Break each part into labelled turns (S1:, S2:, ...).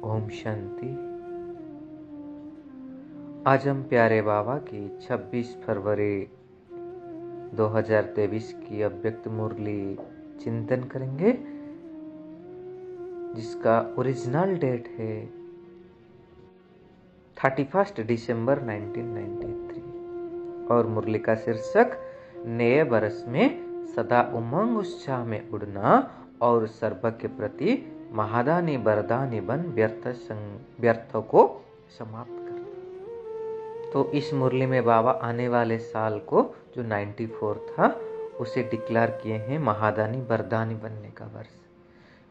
S1: ओम शांति। आज हम प्यारे बाबा की 26 फरवरी 2023 की अव्यक्त मुरली चिंतन करेंगे, जिसका ओरिजिनल डेट है 31 दिसंबर 1993 और मुरली का शीर्षक नए बरस में सदा उमंग उत्साह में उड़ना और सर्व के प्रति महादानी बरदानी बन व्यर्थों को समाप्त करना। तो इस मुरली में बाबा आने वाले साल को जो 94 था उसे डिक्लेयर किए हैं महादानी बरदानी बनने का वर्ष,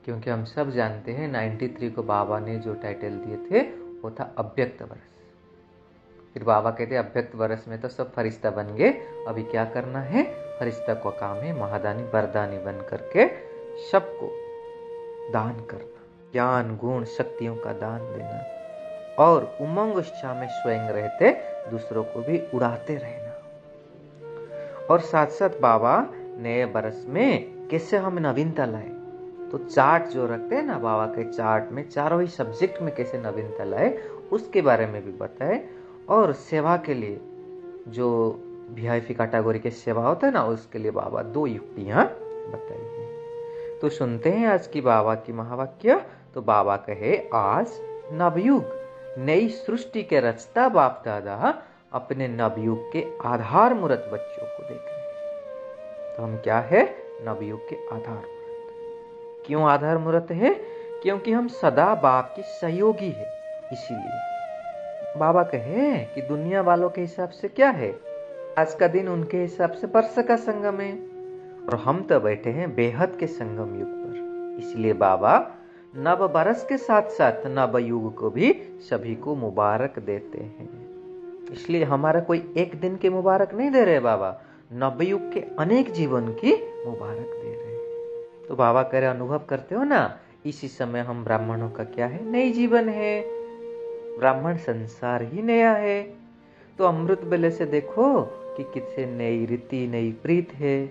S1: क्योंकि हम सब जानते हैं 93 को बाबा ने जो टाइटल दिए थे वो था अव्यक्त वर्ष। फिर बाबा कहते अव्यक्त वर्ष में तो सब फरिश्ता बन गए, अभी क्या करना है? फरिश्ता को काम है महादानी बरदानी बन करके सबको दान करना, ज्ञान गुण शक्तियों का दान देना और उमंग उत्साह में स्वयं रहते दूसरों को भी उड़ाते रहना। और साथ साथ बाबा नए बरस में कैसे हम नवीनता लाए, तो चार्ट जो रखते हैं ना बाबा के चार्ट में चारों ही सब्जेक्ट में कैसे नवीनता लाए उसके बारे में भी बताए। और सेवा के लिए जो वीआईपी कैटेगरी के सेवा होता है ना उसके लिए बाबा 2 युक्तियां बताई हैं। तो सुनते हैं आज की बाबा की महावाक्य। तो बाबा कहे आज नवयुग नई सृष्टि के रचता बाप दादा अपने नवयुग के आधार मूर्त बच्चों को देख रहे हैं। तो हम क्या है? नवयुग के आधार मूर्त। क्यों आधार मूर्त है? क्योंकि हम सदा बाप की सहयोगी है। इसीलिए बाबा कहे कि दुनिया वालों के हिसाब से क्या है, आज का दिन उनके हिसाब से वर्ष का संगम है और हम तो बैठे हैं बेहद के संगम युग पर। इसलिए बाबा नव बरस के साथ साथ नव युग को भी सभी को मुबारक देते हैं। इसलिए हमारा कोई एक दिन के मुबारक नहीं दे रहे बाबा, नव युग के अनेक जीवन की मुबारक दे रहे हैं। तो बाबा कह रहे अनुभव करते हो ना, इसी समय हम ब्राह्मणों का क्या है? नई जीवन है। ब्राह्मण संसार ही नया है। तो अमृत बेले से देखो कि कितने नई रीति नई प्रीत है।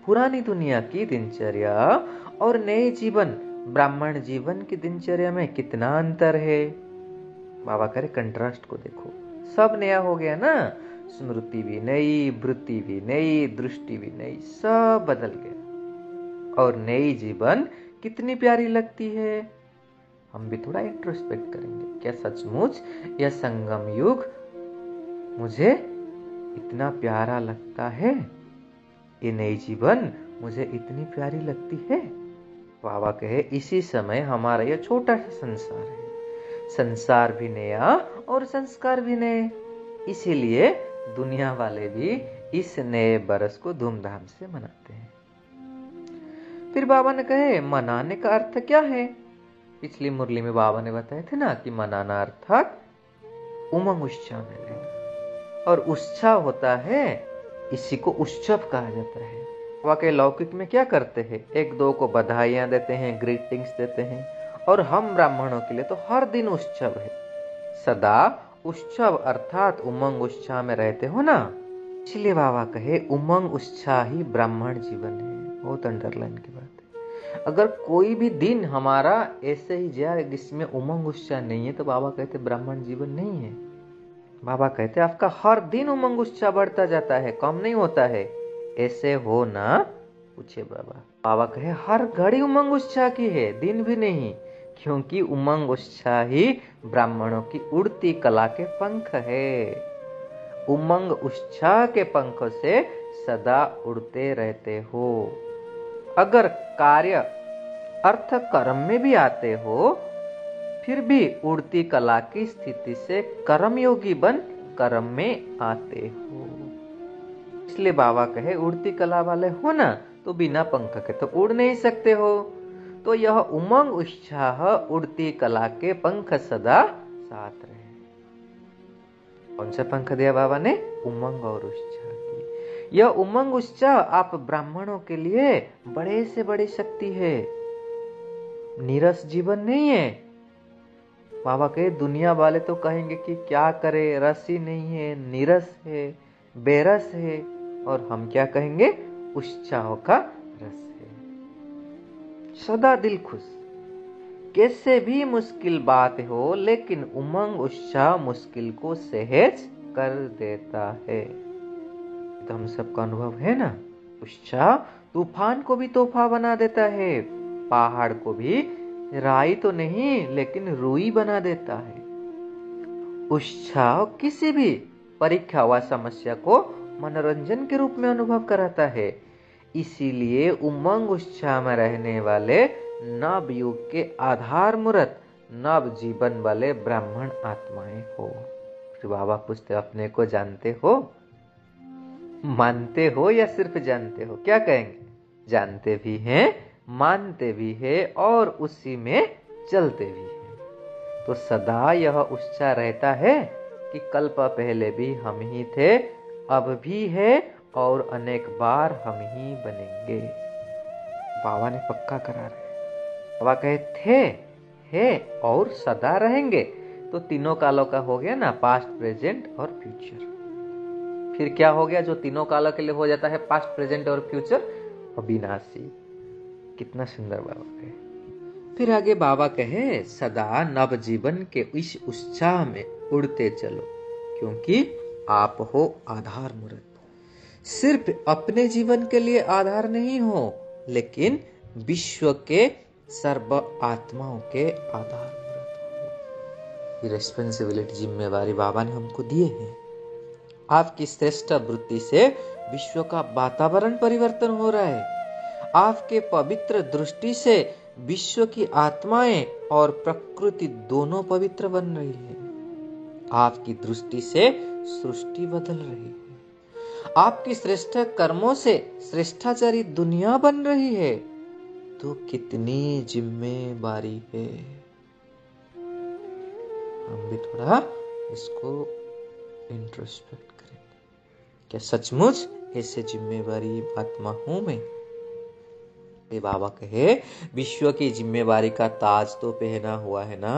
S1: पुरानी दुनिया की दिनचर्या और नए जीवन ब्राह्मण जीवन की दिनचर्या में कितना अंतर है। बाबा करे कंट्रास्ट को देखो, सब नया हो गया ना, स्मृति भी नई, वृत्ति भी नई, दृष्टि भी नई, सब बदल गया और नई जीवन कितनी प्यारी लगती है। हम भी थोड़ा इंट्रोस्पेक्ट करेंगे, क्या सचमुच यह संगम युग मुझे इतना प्यारा लगता है? ये नई जीवन मुझे इतनी प्यारी लगती है? बाबा कहे इसी समय हमारा यह छोटा सा संसार है, संसार भी नया और संस्कार भी नए। इसीलिए दुनिया वाले भी इस नए बरस को धूमधाम से मनाते हैं। फिर बाबा ने कहे मनाने का अर्थ क्या है? पिछली मुरली में बाबा ने बताए थे ना कि मनाना अर्थात उमंग उत्साह में रहना, और उत्साह होता है इसी को उत्सव कहा जाता है। वाकई लौकिक में क्या करते हैं? एक दो को बधाइयां देते हैं, ग्रीटिंग्स देते हैं, और हम ब्राह्मणों के लिए तो हर दिन उत्सव है। सदा उत्सव अर्थात उमंग उत्साह में रहते हो ना, इसलिए बाबा कहे उमंग उत्साह ही ब्राह्मण जीवन है। बहुत अंडरलाइन की बात है। अगर कोई भी दिन हमारा ऐसे ही जाए जिसमें उमंग उत्साह नहीं है तो बाबा कहते ब्राह्मण जीवन नहीं है। बाबा कहते आपका हर दिन उमंग उत्साह बढ़ता जाता है, कम नहीं होता है। ऐसे हो ना? पूछे बाबा। बाबा कहे हर घड़ी उमंग उत्साह की है, दिन भी नहीं, क्योंकि उमंग उत्साह ही ब्राह्मणों की उड़ती कला के पंख है। उमंग उत्साह के पंखों से सदा उड़ते रहते हो। अगर कार्य अर्थ कर्म में भी आते हो फिर भी उड़ती कला की स्थिति से कर्मयोगी बन कर्म में आते हो। इसलिए बाबा कहे उड़ती कला वाले हो ना तो बिना पंख के तो उड़ नहीं सकते हो। तो यह उमंग उत्साह उड़ती कला के पंख सदा साथ रहे। कौन सा पंख दिया बाबा ने? उमंग और उत्साह की। यह उमंग उत्साह आप ब्राह्मणों के लिए बड़े से बड़ी शक्ति है, नीरस जीवन नहीं है। बाबा कहे दुनिया वाले तो कहेंगे कि क्या करे, रस ही नहीं है, नीरस है, बेरस है, और हम क्या कहेंगे? उत्साह का रस है। सदा दिल खुश। कैसे भी मुश्किल बात हो, लेकिन उमंग उत्साह मुश्किल को सहज कर देता है। तो हम सबका अनुभव है ना, उत्साह तूफान को भी तोहफा बना देता है, पहाड़ को भी राई तो नहीं लेकिन रुई बना देता है। उत्साह किसी भी परीक्षा व समस्या को मनोरंजन के रूप में अनुभव कराता है। इसीलिए उमंग उत्साह में रहने वाले नव युग के आधार मूर्त नव जीवन वाले ब्राह्मण आत्माएं हो। फिर बाबा पूछते अपने को जानते हो, मानते हो या सिर्फ जानते हो? क्या कहेंगे? जानते भी हैं, मानते भी है और उसी में चलते भी हैं। तो सदा यह उत्साह रहता है कि कल्प पहले भी हम ही थे, अब भी है और अनेक बार हम ही बनेंगे। बाबा ने पक्का करा रहे। बाबा कहे थे, है और सदा रहेंगे। तो तीनों कालों का हो गया ना, पास्ट, प्रेजेंट और फ्यूचर। फिर क्या हो गया जो तीनों कालों के लिए हो जाता है, पास्ट, प्रेजेंट और फ्यूचर? अविनाशी। कितना सुंदर बाबा कहे। फिर आगे बाबा कहे सदा नव जीवन के इस उत्साह में उड़ते चलो, क्योंकि आप हो आधार मूर्त। सिर्फ अपने जीवन के लिए आधार नहीं हो, लेकिन विश्व के सर्व आत्माओं के आधार मूर्त हो। ये रिस्पॉन्सिबिलिटी, जिम्मेवारी बाबा ने हमको दिए हैं। आपकी श्रेष्ठ वृत्ति से विश्व का वातावरण परिवर्तन हो रहा है। आपके पवित्र दृष्टि से विश्व की आत्माएं और प्रकृति दोनों पवित्र बन रही है। आपकी दृष्टि से सृष्टि बदल रही है। आपकी श्रेष्ठ कर्मों से श्रेष्ठाचारी दुनिया बन रही है। तो कितनी जिम्मेवारी है। हम भी थोड़ा इसको इंट्रोस्पेक्ट करें। क्या सचमुच ऐसे जिम्मेवारी आत्मा हूं मैं? बाबा कहे विश्व की जिम्मेवारी का ताज तो पहना हुआ है ना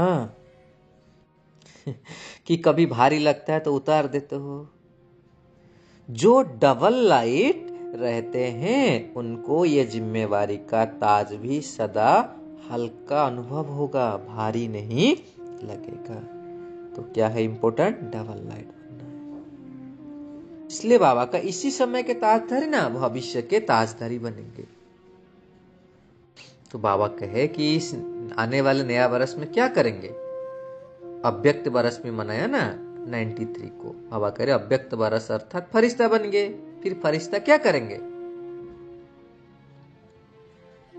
S1: कि कभी भारी लगता है तो उतार देते हो। जो डबल लाइट रहते हैं उनको ये जिम्मेवारी का ताज भी सदा हल्का अनुभव होगा, भारी नहीं लगेगा। तो क्या है इंपॉर्टेंट? डबल लाइट बनना है। इसलिए बाबा का इसी समय के ताजधारी ना भविष्य के ताजधारी बनेंगे। तो बाबा कहे कि इस आने वाले नया वर्ष में क्या करेंगे? अव्यक्त वर्ष में मनाया ना 93 को। बाबा कह रहे अव्यक्त वर्ष अर्थात फरिश्ता बन गए। फिर फरिश्ता क्या करेंगे?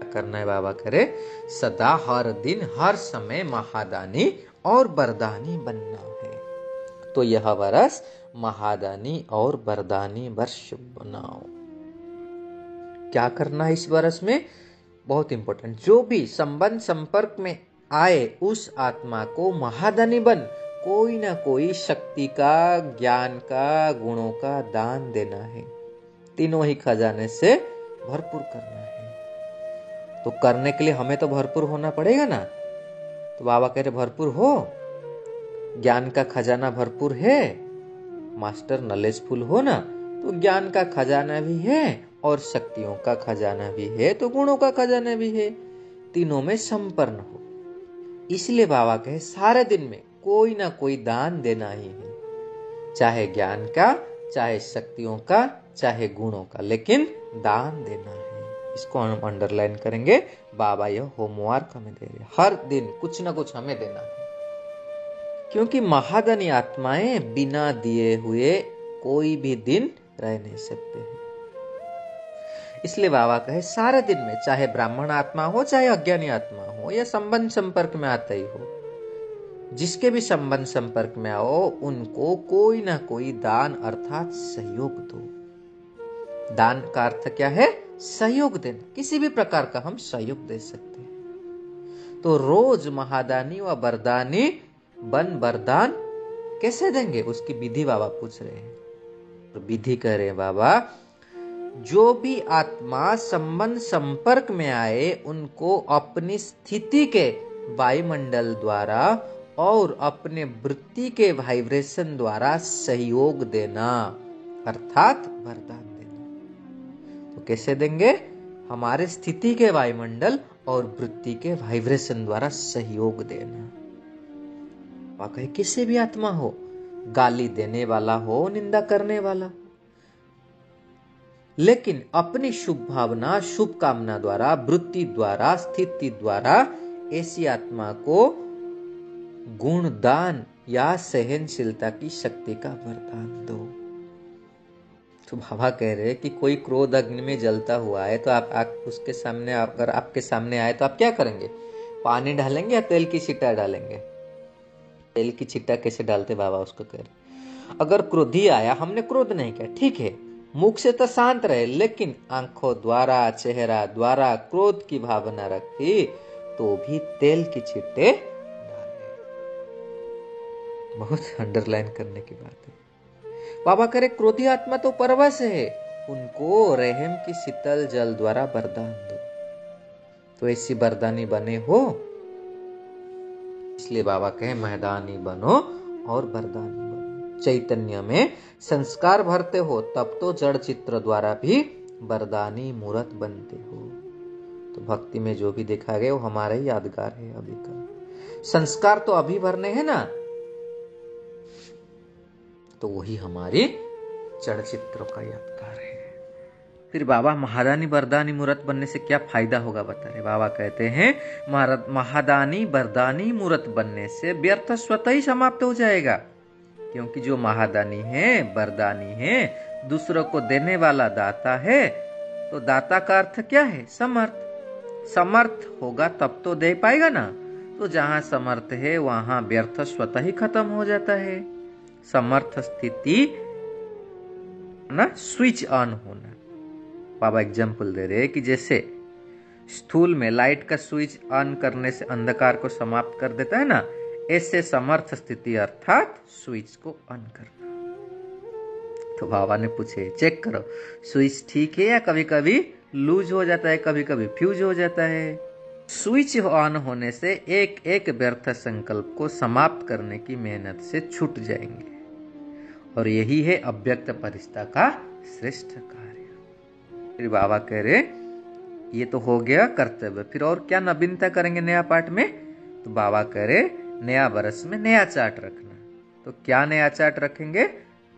S1: करना है बाबा करे सदा हर दिन हर समय महादानी और वरदानी बनना है। तो यह वर्ष महादानी और वरदानी वर्ष बनाओ। क्या करना है इस वर्ष में? बहुत इंपॉर्टेंट, जो भी संबंध संपर्क में आए उस आत्मा को महादानी बन कोई ना कोई शक्ति का, ज्ञान का, गुणों का दान देना है। तीनों ही खजाने से भरपूर करना है। तो करने के लिए हमें तो भरपूर होना पड़ेगा ना। तो बाबा कह रहे भरपूर हो। ज्ञान का खजाना भरपूर है, मास्टर नॉलेजफुल हो ना, तो ज्ञान का खजाना भी है और शक्तियों का खजाना भी है, तो गुणों का खजाना भी है। तीनों में संपन्न हो। इसलिए बाबा कहे सारे दिन में कोई ना कोई दान देना ही है, चाहे ज्ञान का, चाहे शक्तियों का, चाहे गुणों का, लेकिन दान देना है। इसको हम अंडरलाइन करेंगे। बाबा यह होमवर्क हमें दे रहे, हर दिन कुछ ना कुछ हमें देना है। क्योंकि महादानी आत्माएं बिना दिए हुए कोई भी दिन रह नहीं सकते हैं। इसलिए बाबा कहे सारे दिन में, चाहे ब्राह्मण आत्मा हो चाहे अज्ञानी आत्मा हो या संबंध संपर्क में आता ही हो, जिसके भी संबंध संपर्क में आओ उनको कोई ना कोई दान अर्थात सहयोग दो। दान का अर्थ क्या है? सहयोग देना। किसी भी प्रकार का हम सहयोग दे सकते हैं। तो रोज महादानी व वरदानी बन वरदान कैसे देंगे? उसकी विधि बाबा पूछ रहे हैं। तो विधि कह रहे हैं बाबा, जो भी आत्मा संबंध संपर्क में आए उनको अपनी स्थिति के वायुमंडल द्वारा और अपने वृत्ति के वाइब्रेशन द्वारा सहयोग देना अर्थात वरदान देना। तो कैसे देंगे? हमारे स्थिति के वायुमंडल और वृत्ति के वाइब्रेशन द्वारा सहयोग देना। वाकई किसी भी आत्मा हो, गाली देने वाला हो, निंदा करने वाला, लेकिन अपनी शुभ भावना, शुभ कामना द्वारा, वृत्ति द्वारा, स्थिति द्वारा ऐसी आत्मा को गुण दान या सहनशीलता की शक्ति का वरदान दो। तो बाबा कह रहे कि कोई क्रोध अग्नि में जलता हुआ है तो आप उसके सामने, अगर आपके सामने आए तो आप क्या करेंगे? पानी डालेंगे या तेल की छिट्टा डालेंगे? तेल की छिट्टा कैसे डालते बाबा उसको कह रहे। अगर क्रोधी आया, हमने क्रोध नहीं किया, ठीक है, मुख से तो शांत रहे, लेकिन आंखों द्वारा, चेहरा द्वारा क्रोध की भावना रखी तो भी तेल की छिट्टे डाले। बहुत अंडरलाइन करने की बात है। बाबा करे क्रोधी आत्मा तो परवश है, उनको रहम की शीतल जल द्वारा वरदान दो। तो ऐसी वरदानी बने हो, इसलिए बाबा कहे मैदानी बनो और वरदानी बनो। चैतन्य में संस्कार भरते हो तब तो जड़ चित्र द्वारा भी वरदानी मूर्त बनते हो। तो भक्ति में जो भी देखा गया वो हमारा ही यादगार है अभी का। संस्कार तो अभी भरने हैं ना, तो वही हमारे जड़ चित्रों का यादगार है। फिर बाबा महादानी वरदानी मूर्त बनने से क्या फायदा होगा बता रहे। बाबा कहते हैं महादानी वरदानी मूर्त बनने से व्यर्थ स्वतः ही समाप्त हो जाएगा, क्योंकि जो महादानी है, वरदानी है, दूसरों को देने वाला दाता है। तो दाता का अर्थ क्या है? समर्थ। समर्थ होगा तब तो दे पाएगा ना। तो जहां समर्थ है वहां व्यर्थ स्वतः ही खत्म हो जाता है। समर्थ स्थिति ना स्विच ऑन होना। बाबा एग्जाम्पल दे रहे हैं कि जैसे स्थूल में लाइट का स्विच ऑन करने से अंधकार को समाप्त कर देता है ना, ऐसे समर्थ स्थिति अर्थात स्विच को ऑन करना। तो बाबा ने पूछे चेक करो स्विच ठीक है या कभी कभी लूज हो जाता है, कभी कभी फ्यूज हो जाता है। स्विच ऑन होने से एक एक व्यर्थ संकल्प को समाप्त करने की मेहनत से छूट जाएंगे, और यही है अव्यक्त परिस्था का श्रेष्ठ कार्य। फिर बाबा कह रहे ये तो हो गया कर्तव्य, फिर और क्या नवीनता करेंगे नया पाठ में। तो बाबा कह रहे नया वर्ष में नया चार्ट रखना। तो क्या नया चार्ट रखेंगे?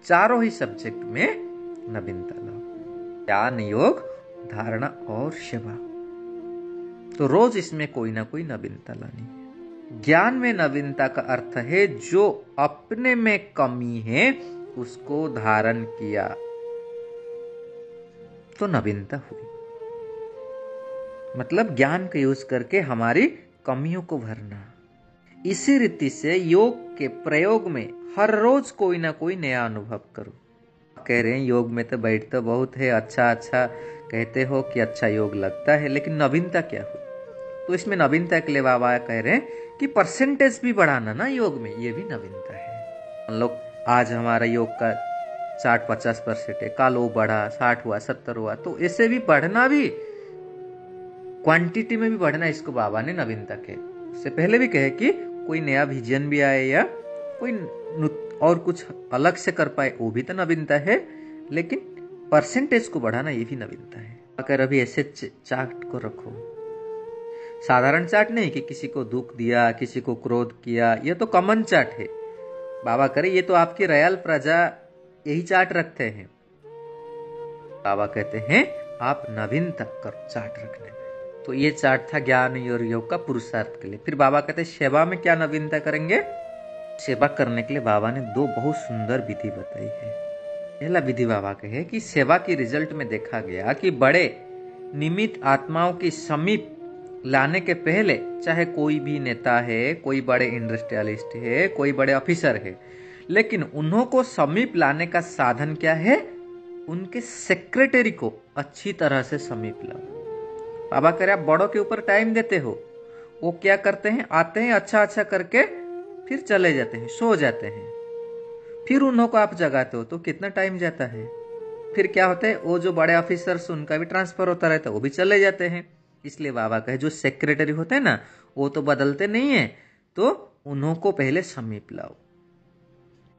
S1: चारों ही सब्जेक्ट में नवीनता लाओ, ज्ञान, योग, धारणा और सेवा। तो रोज इसमें कोई ना कोई नवीनता लानी है। ज्ञान में नवीनता का अर्थ है जो अपने में कमी है उसको धारण किया तो नवीनता हुई। मतलब ज्ञान का यूज करके हमारी कमियों को भरना। इसी रीति से योग के प्रयोग में हर रोज कोई ना कोई नया अनुभव करो। कह रहे हैं योग में तो बैठ तो बहुत है, अच्छा अच्छा कहते हो कि अच्छा योग लगता है, लेकिन नवीनता क्या हुई? तो इसमें नवीनता के लिए बाबा कह रहे हैं कि परसेंटेज भी बढ़ाना ना योग में, ये भी नवीनता है। हम लोग आज हमारा योग का 60-50% है, कल वो बढ़ा 60 हुआ 70 हुआ, तो ऐसे भी बढ़ना, भी क्वांटिटी में भी बढ़ना, इसको बाबा ने नवीनता कहे। उससे पहले भी कहे कि कोई नया विजन भी आए या कोई और कुछ अलग से कर पाए, वो भी तो नवीनता है, लेकिन परसेंटेज को बढ़ाना ये भी नवीनता है। अगर अभी ऐसे चार्ट को रखो, साधारण चार्ट नहीं कि किसी को दुख दिया, किसी को क्रोध किया, ये तो कॉमन चार्ट है। बाबा करे ये तो आपकी रयाल प्रजा यही चार्ट रखते हैं। बाबा कहते हैं आप नवीनता करो चार्ट रखने में। तो ये चार्ट था ज्ञान और योग का पुरुषार्थ के लिए। फिर बाबा कहते हैं सेवा में क्या नवीनता करेंगे। सेवा करने के लिए बाबा ने 2 बहुत सुंदर विधि बताई है। पहला विधि बाबा कहे कि सेवा की रिजल्ट में देखा गया कि बड़े निमित्त आत्माओं की समीप लाने के पहले, चाहे कोई भी नेता है, कोई बड़े इंडस्ट्रियलिस्ट है, कोई बड़े ऑफिसर है, लेकिन उन्हों को समीप लाने का साधन क्या है? उनके सेक्रेटरी को अच्छी तरह से समीप लाओ। बाबा कह रहे आप बड़ों के ऊपर टाइम देते हो, वो क्या करते हैं? आते हैं, अच्छा अच्छा करके फिर चले जाते हैं, सो जाते हैं। फिर उन्हों को आप जगाते हो तो कितना टाइम जाता है। फिर क्या होता है? वो जो बड़े ऑफिसर्स उनका भी ट्रांसफर होता रहता है, वो भी चले जाते हैं। इसलिए बाबा कहे जो सेक्रेटरी होते हैं ना, वो तो बदलते नहीं है, तो उन्हों को पहले समीप लाओ।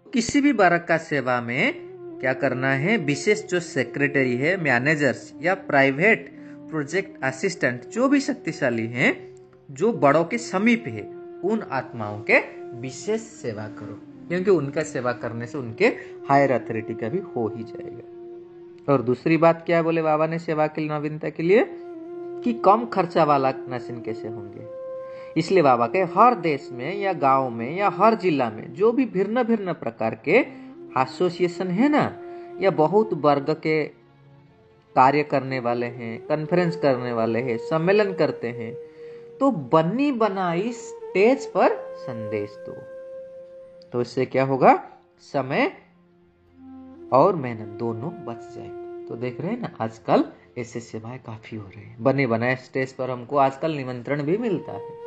S1: किसी भी वर्ग का सेवा में क्या करना है? विशेष जो सेक्रेटरी है, मैनेजर्स या प्राइवेट प्रोजेक्ट असिस्टेंट जो भी शक्तिशाली हैं, जो बड़ों के समीप है, उन आत्माओं के विशेष सेवा करो, क्योंकि उनका सेवा करने से उनके हायर अथॉरिटी का भी हो ही जाएगा। और दूसरी बात क्या बोले बाबा ने सेवा की नवीनता के लिए, कि कम खर्चा वाला नसीन कैसे होंगे। इसलिए बाबा के हर देश में या गांव में या हर जिला में जो भी भिन्न भिन्न प्रकार के एसोसिएशन है ना, या बहुत वर्ग के कार्य करने वाले हैं, कॉन्फ्रेंस करने वाले हैं, सम्मेलन करते हैं, तो बनी बनाई स्टेज पर संदेश दो। तो इससे क्या होगा, समय और मेहनत दोनों बच जाएंगे। तो देख रहे हैं ना, आजकल ऐसे सेवाएं काफी हो रही है। बने बनाए स्टेज पर हमको आजकल निमंत्रण भी मिलता है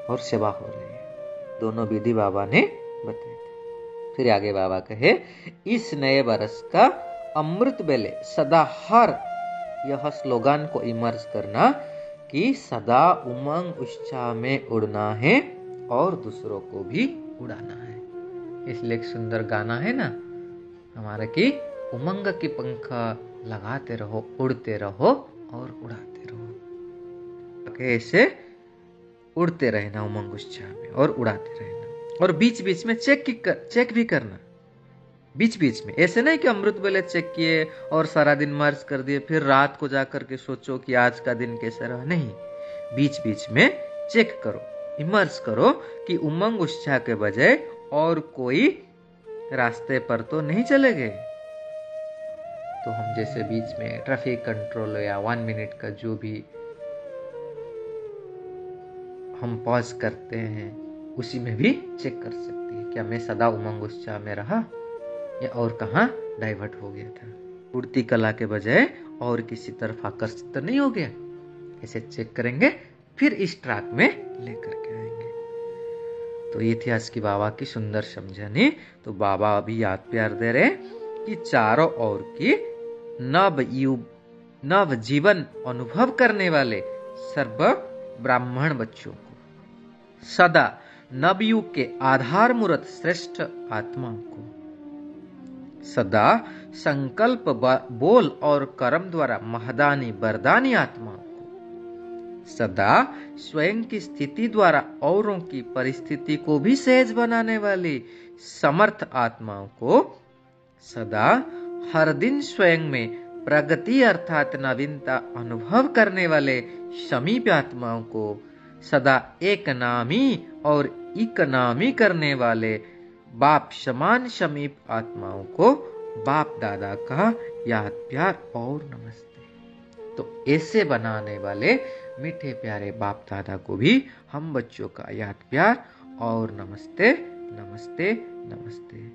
S1: और सेवा हो रही है। दोनों विधि बाबा ने बताई थी। फिर आगे बाबा कहे, इस नए वर्ष का अमृत बेले सदा हर यह स्लोगन को इमर्ज करना कि सदा उमंग उत्साह में उड़ना है और दूसरों को भी उड़ाना है। इसलिए एक सुंदर गाना है ना हमारा, कि उमंग की पंख लगाते रहो, उड़ते रहो और उड़ाते रहो। ऐसे उड़ते रहना उमंग उत्साह में और उड़ाते रहना। और बीच बीच में चेक भी करना, बीच बीच में। ऐसे नहीं कि अमृत बेले चेक किए और सारा दिन मार्च कर दिए, फिर रात को जाकर के सोचो कि आज का दिन कैसा रहा। नहीं, बीच बीच में चेक करो, इमर्स करो कि उमंग उत्साह के बजाय और कोई रास्ते पर तो नहीं चले गए। तो हम जैसे बीच में ट्रैफिक कंट्रोल या 1 मिनट का जो भी हम पॉज करते हैं, उसी में भी चेक कर सकते हैं, क्या मैं सदा उमंग उत्साह में रहा या और कहाँ डाइवर्ट हो गया था, उड़ती कला के बजाय और किसी तरफ आकर्षित तो नहीं हो गया। ऐसे चेक करेंगे, फिर इस ट्रैक में लेकर के आएंगे। तो ये थी आज की बाबा की सुंदर समझानी। तो बाबा अभी याद प्यार दे रहे कि चारों ओर की नव जीवन अनुभव करने वाले सर्व ब्राह्मण बच्चों को, सदा नवयुग के आधार मूर्त श्रेष्ठ आत्माओं को, सदा संकल्प बोल और कर्म द्वारा महदानी बरदानी आत्माओं को, सदा स्वयं की स्थिति द्वारा औरों की परिस्थिति को भी सहज बनाने वाली समर्थ आत्माओं को, सदा हर दिन स्वयं में प्रगति अर्थात नवीनता अनुभव करने वाले समीप आत्माओं को, सदा एक नामी और इकनामी करने वाले बाप समान समीप आत्माओं को बाप दादा का याद प्यार और नमस्ते। तो ऐसे बनाने वाले मीठे प्यारे बाप दादा को भी हम बच्चों का याद प्यार और नमस्ते नमस्ते नमस्ते।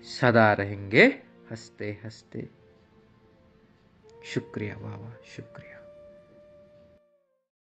S1: सदा रहेंगे हंसते हंसते। शुक्रिया बाबा, शुक्रिया।